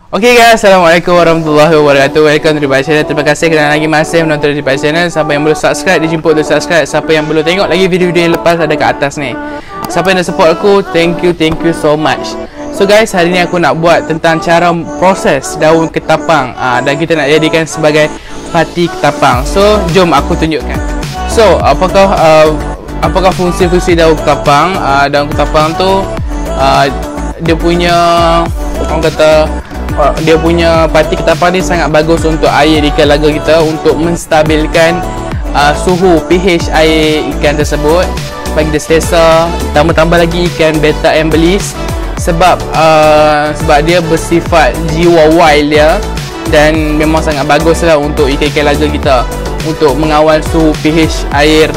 Okay guys, Assalamualaikum warahmatullahi wabarakatuh. Welcome to Ribai Channel. Terima kasih kerana lagi masih menonton Ribai Channel. Siapa yang belum subscribe, dijemput untuk subscribe. Siapa yang belum tengok lagi video-video yang lepas, ada kat atas ni. Siapa yang dah support aku, thank you so much. So guys, hari ni aku nak buat tentang cara proses daun ketapang dan kita nak jadikan sebagai pati ketapang. So, jom aku tunjukkan. So, apakah fungsi-fungsi daun ketapang? Daun ketapang tu dia punya, orang kata, dia punya pati ketapang ni sangat bagus untuk air ikan laga kita, untuk menstabilkan suhu pH air ikan tersebut, bagi dia selesa. Tambah lagi ikan beta embolis, sebab dia bersifat jiwa wild dia, dan memang sangat bagus lah untuk ikan-ikan laga kita, untuk mengawal suhu pH air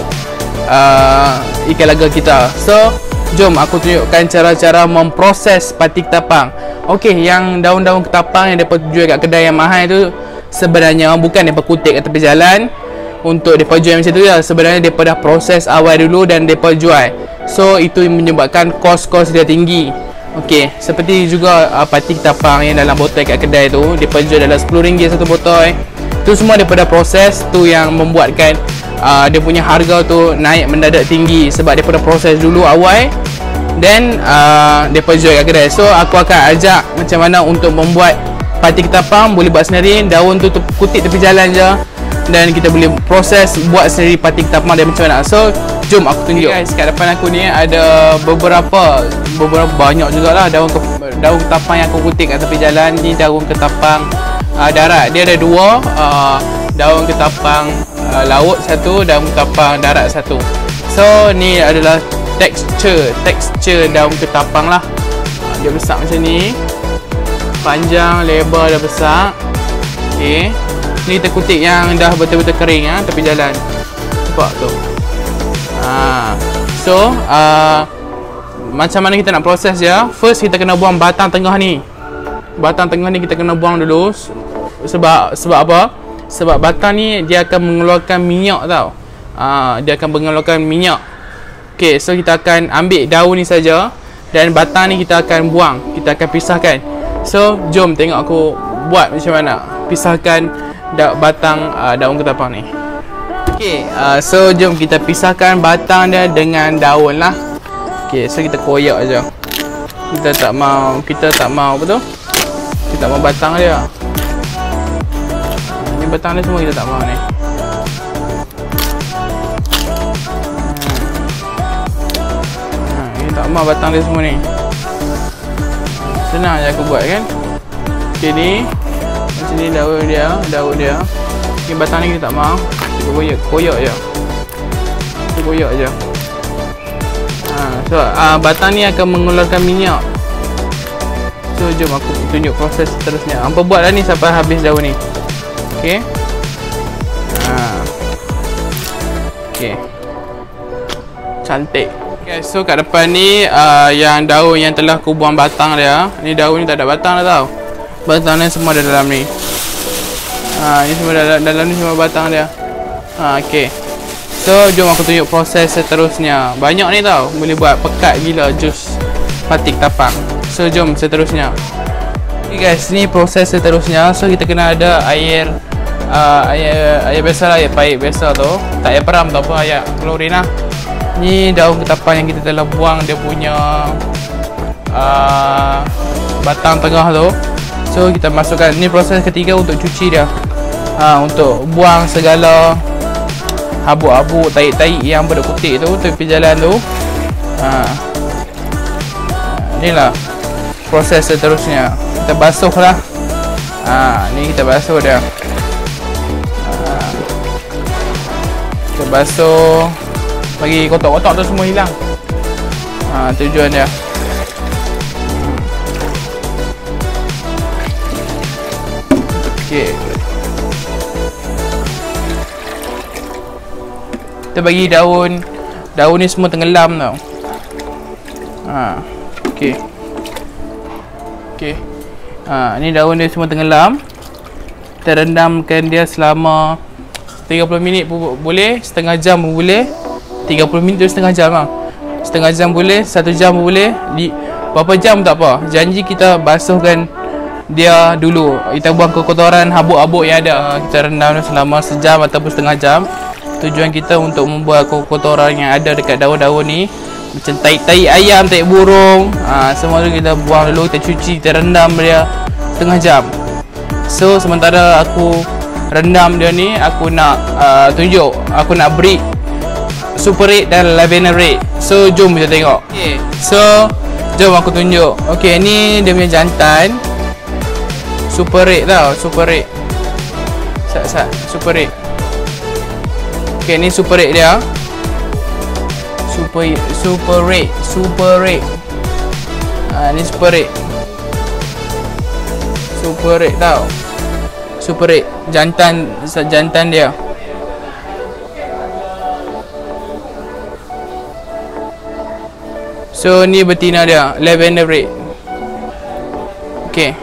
ikan laga kita. So jom aku tunjukkan cara-cara memproses pati ketapang. Okey, yang daun-daun ketapang yang dapat jual kat kedai yang mahal tu, sebenarnya bukan depa kutip kat tepi jalan untuk depa jual macam tu je. Sebenarnya depa dah proses awal dulu dan depa jual. So itu menyebabkan kos-kos dia tinggi. Okey, seperti juga pati ketapang yang dalam botol kat kedai tu, depa jual dalam RM10 satu botol. Tu semua depa dah proses, tu yang membuatkan dia punya harga tu naik mendadak tinggi, sebab depa dah proses dulu awal, then depa jual kat kedai. So aku akan ajak macam mana untuk membuat pati ketapang. Boleh buat sendiri, daun tu kutip tepi jalan je, dan kita boleh proses buat sendiri pati ketapang dia macam mana. So jom aku tunjuk. Okay guys, kat depan aku ni ada beberapa banyak jugalah daun ketapang yang aku kutip kat tepi jalan ni. Daun ketapang darat, dia ada dua, daun ketapang laut satu, daun ketapang darat satu. So ni adalah tekstur daun ketapang lah. Dia besar macam ni, panjang, lebar dah besar. Okay, ni kita kutip yang dah betul-betul kering tepi jalan. Nampak tu. So macam mana kita nak proses dia? First kita kena buang batang tengah ni. Batang tengah ni kita kena buang dulu. Sebab apa? Sebab batang ni dia akan mengeluarkan minyak tau. Dia akan mengeluarkan minyak. Okay, so kita akan ambil daun ni saja, dan batang ni kita akan buang. Kita akan pisahkan. So jom tengok aku buat macam mana pisahkan batang daun ketapang ni. Okay, so jom kita pisahkan batang dia dengan daun lah. Okay, so kita koyak aja. Kita tak mau apa tu? Kita mau batang dia. Ni batang dia semua kita tak mau ni. Kita tak mau batang dia semua ni. Senang je aku buat kan. Okay, ni macam ni daun dia. Ni batang ni kita tak mau. Kita koyak je. Kita koyak je. So batang ni akan mengeluarkan minyak. So jom aku tunjuk proses seterusnya. Hampa buat lah ni sampai habis daun ni. Okay. Okay, cantik. Okay, so kat depan ni yang daun yang telah aku buang batang dia. Ni daun ni tak ada batang dah tau. Batang ni semua ada dalam ni. Ni semua dalam ni semua batang dia. Okay, so jom aku tunjuk proses seterusnya. Banyak ni tau, boleh buat pekat gila jus pati ketapang. So jom seterusnya. Okay guys, ni proses seterusnya. So kita kena ada air biasa lah, air paip biasa tu. Tak air peram tak apa, air klorin lah. Ni daun ketapang yang kita telah buang dia punya batang tengah tu. So kita masukkan. Ni proses ketiga untuk cuci dia. Untuk buang segala habuk-habuk, taik-taik yang berdekutik tu tepi jalan tu. Inilah proses seterusnya. Kita basuh lah. Ni kita basuh dia. Kita basuh, bagi kotak-kotak tu semua hilang. Tujuan dia. Okay, kita bagi daun ni semua tenggelam tau. Okay. Ni daun dia semua tenggelam. Kita rendamkan dia selama 30 minit pun boleh, setengah jam pun boleh. 30 minit tu setengah jam lah. Setengah jam boleh, 1 jam pun boleh. Berapa jam tak apa. Janji kita basuhkan dia dulu. Kita buang kotoran habuk-habuk yang ada. Kita rendam selama sejam ataupun setengah jam. Tujuan kita untuk membuang kotoran yang ada dekat daun-daun ni, macam tai ayam, tai burung, semua tu kita buang dulu, kita cuci, kita rendam dia setengah jam. So sementara aku rendam dia ni, aku nak tunjuk, aku nak breed Super Red dan Lavender Red. So jom kita tengok. Okay, so jom aku tunjuk. Okay, ni dia punya jantan Super Red tau, Super Red. Super Red. Okay, ni Super Red dia. Super Red. Ni Super Red. Super Red tau. Super Red, jantan dia. So ni betina dia, Lavender Red. Okay.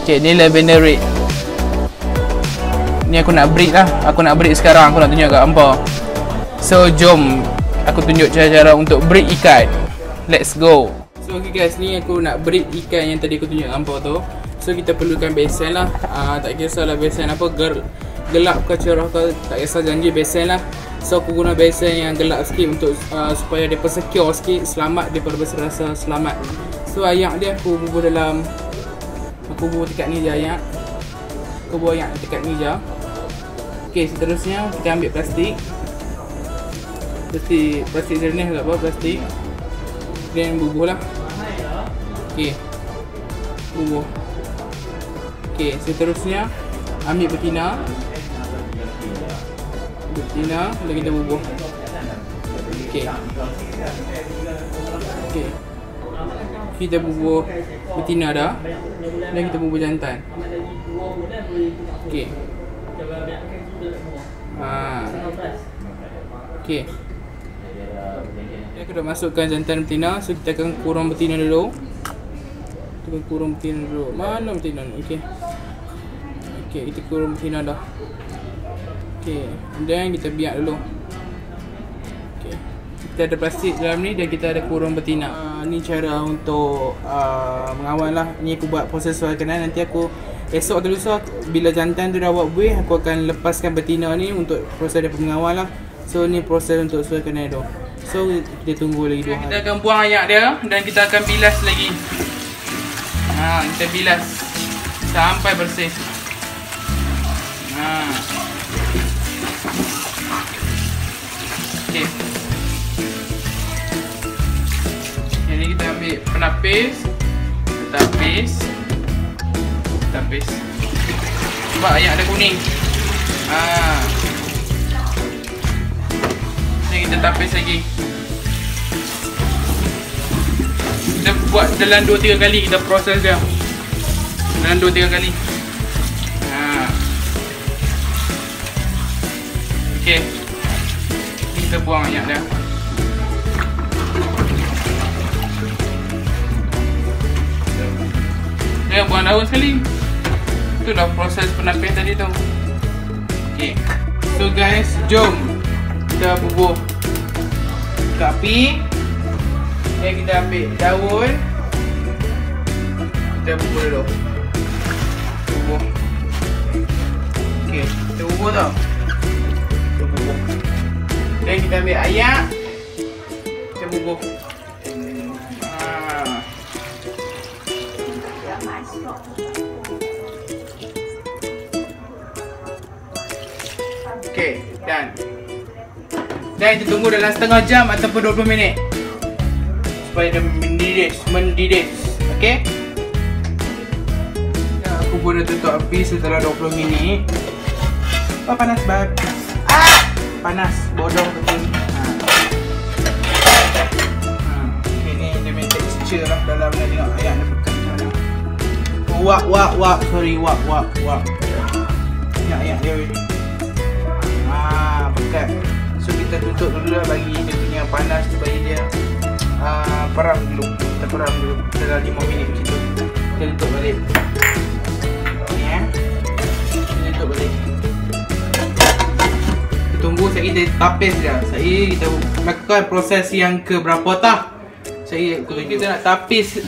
Okay, ni Lavender Red. Ni aku nak breed lah. Aku nak breed sekarang. Aku nak tunjuk kat hampa. So jom aku tunjuk cara-cara untuk breed ikan. Let's go. So okay guys, ni aku nak breed ikan yang tadi aku tunjuk kat hampa tu. So kita perlukan besen lah. Tak kisahlah besen apa, gelap ke cerah ke, tak kisah, janji besen lah. So aku guna besen yang gelap sikit untuk supaya dia secure sikit, selamat daripada rasa selamat. So ayak dia aku bubuh dalam, aku bubuh dekat ni je ayak. Aku bubuh ayak dekat ni je. Okay, seterusnya kita ambil plastik jernih ke apa, plastik. Then bubuh lah. Okay, bubuh. Okay, seterusnya ambil betina, dan kita bubuh. Okay, kita bubuh betina dah, dan kita bubuh jantan. Okay. Okay. Aku dah masukkan jantan betina, so kita akan kurung betina dulu. Mana betina ni? Okay. Okay, kita kurung betina dah. Okay, dan kita biar dulu. Okay, kita ada plastik dalam ni dan kita ada kurung betina. Ni cara untuk mengawal lah. Ni aku buat proses suaikan. Nanti aku esok atau lusa bila jantan tu dah buat buih, aku akan lepaskan betina ni untuk proses dia mengawal lah. So ni proses untuk suaikan tu. So kita tunggu lagi 2 hari. Kita akan buang ayak dia dan kita akan bilas lagi. Kita bilas sampai bersih. Okay. Jadi kita ambil penapis. Sebab ayak ada kuning. Ni kita tapis lagi. Kita buat dalam 2-3 kali, kita proses dia. Dalam 2-3 kali. Okay, kita buang ayak dia. Dia buang daun sekali. Itu dah proses penapis tadi tu. Okay, so guys, jom kita bubuh ke api. Dan kita ambil daun, kita bubuh dulu. Bubuh. Okay, kita bubuh tau. Dan kita ambil ayak, kita bubuh. Okay, dan kita tunggu dalam setengah jam ataupun 20 minit supaya dia mendidih. Okay, aku boleh tutup api setelah 20 minit. Panas banget. Panas, bodoh betul. Okay, ni dia punya texture lah dalam ni, tengok ayak dia pekat macam mana. Wak. Tengok ayak dia. Pekat. So kita tutup dulu lah, bagi dia punya panas tu, bagi dia perang dulu. Kita perang dulu dalam 5 minit macam tu. Kita tutup balik. Ni kita tutup balik. Tunggu saya kita tapis dia. Kita lakukan proses yang ke berapa tah. Kita nak tapis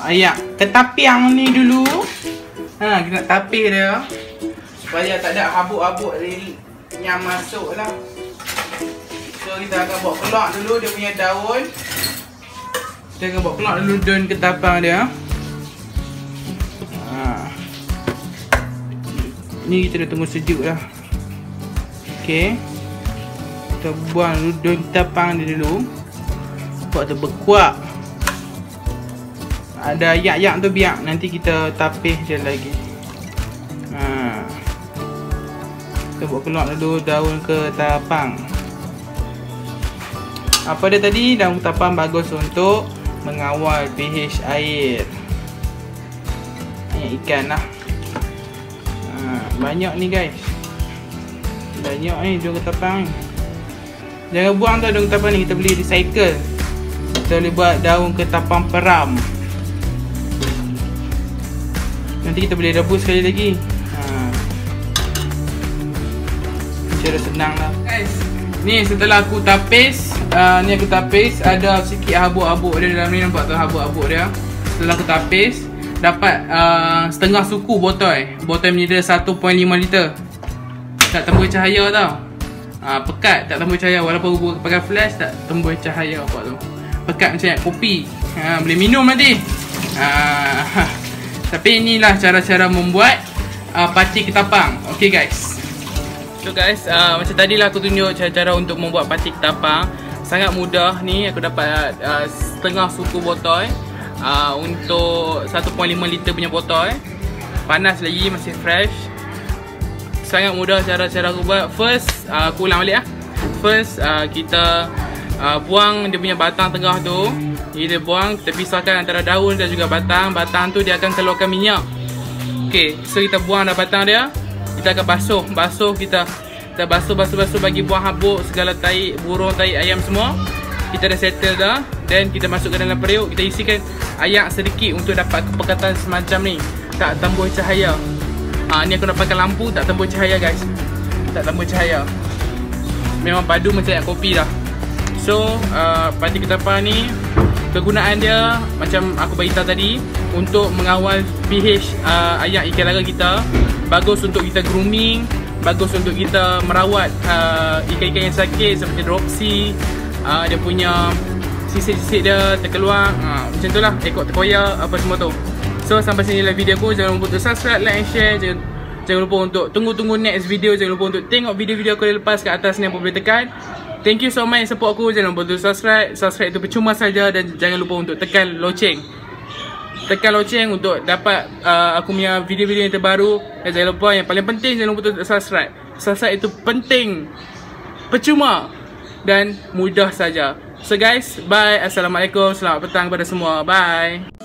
ayak ketapiang ni dulu. Kita nak tapis dia supaya tak ada habuk-habuk yang masuk lah. So kita akan buat kelak dulu dia punya daun. Kita akan buat kelak dulu daun ketapang dia. Ni kita dah tunggu sejuk dah. Okay, kita buang dulu daun ketapang dia dulu. Buat tu berkuak. Ada ayak-ayak tu biar nanti kita tapis je lagi. Kita buat keluar dulu daun ketapang. Apa dia tadi? Daun ketapang bagus untuk mengawal pH air. Ni ikan lah. Banyak ni guys. Banyak ni daun ketapang ni. Jangan buang tu daun ketapang ni. Kita boleh recycle. Kita boleh buat daun ketapang peram. Nanti kita boleh rebus sekali lagi. Cara senang lah guys. Ni setelah aku tapis, ni aku tapis, ada sikit habuk-habuk dia dalam ni, nampak tu habuk-habuk dia. Setelah aku tapis, dapat setengah suku botol. Botol menyedera 1.5 liter. Tak tembus cahaya tau. Pekat, tak tembus cahaya. Walaupun aku pakai flash, tak tembus cahaya. Nampak tu, pekat macam kopi. Boleh minum nanti. Tapi inilah cara-cara membuat pati ketapang. Okay guys. So guys, macam tadi lah aku tunjuk cara-cara untuk membuat pati ketapang. Sangat mudah ni. Aku dapat setengah suku botol untuk 1.5 liter punya botol. Panas lagi, masih fresh. Sangat mudah cara-cara aku buat. First, aku ulang balik lah. First, kita buang dia punya batang tengah tu. Kita buang, kita pisahkan antara daun dan juga batang. Batang tu dia akan keluarkan minyak. Okay, so kita buang dah batang dia. Kita akan basuh. Kita basuh bagi buang habuk, segala tai, burung, tai ayam semua. Kita dah settle dah. Dan kita masukkan dalam periuk. Kita isikan ayak sedikit untuk dapat kepekatan semacam ni. Tak tembus cahaya. Ni aku nak pakai lampu, tak tembus cahaya guys. Tak tembus cahaya. Memang padu macam ayak kopi dah. So, pati ketapang ni, kegunaan dia macam aku beritahu tadi, untuk mengawal pH ayak ikan lara kita. Bagus untuk kita grooming, bagus untuk kita merawat ikan-ikan yang sakit seperti dropsy. Dia punya sisik-sisik dia terkeluar, macam tu lah, ekor terkoyak, apa semua tu. So sampai sini lah video aku. Jangan lupa untuk subscribe, like and share. Jangan lupa untuk tunggu next video. Jangan lupa untuk tengok video-video aku yang lepas kat atas ni apa boleh tekan. Thank you so much support aku. Jangan lupa untuk subscribe. Subscribe itu percuma saja. Dan jangan lupa untuk tekan loceng. Tekan loceng untuk dapat aku punya video-video yang terbaru. Dan jangan lupa, yang paling penting, jangan lupa untuk subscribe. Subscribe itu penting, percuma dan mudah saja. So guys, bye. Assalamualaikum. Selamat petang kepada semua. Bye.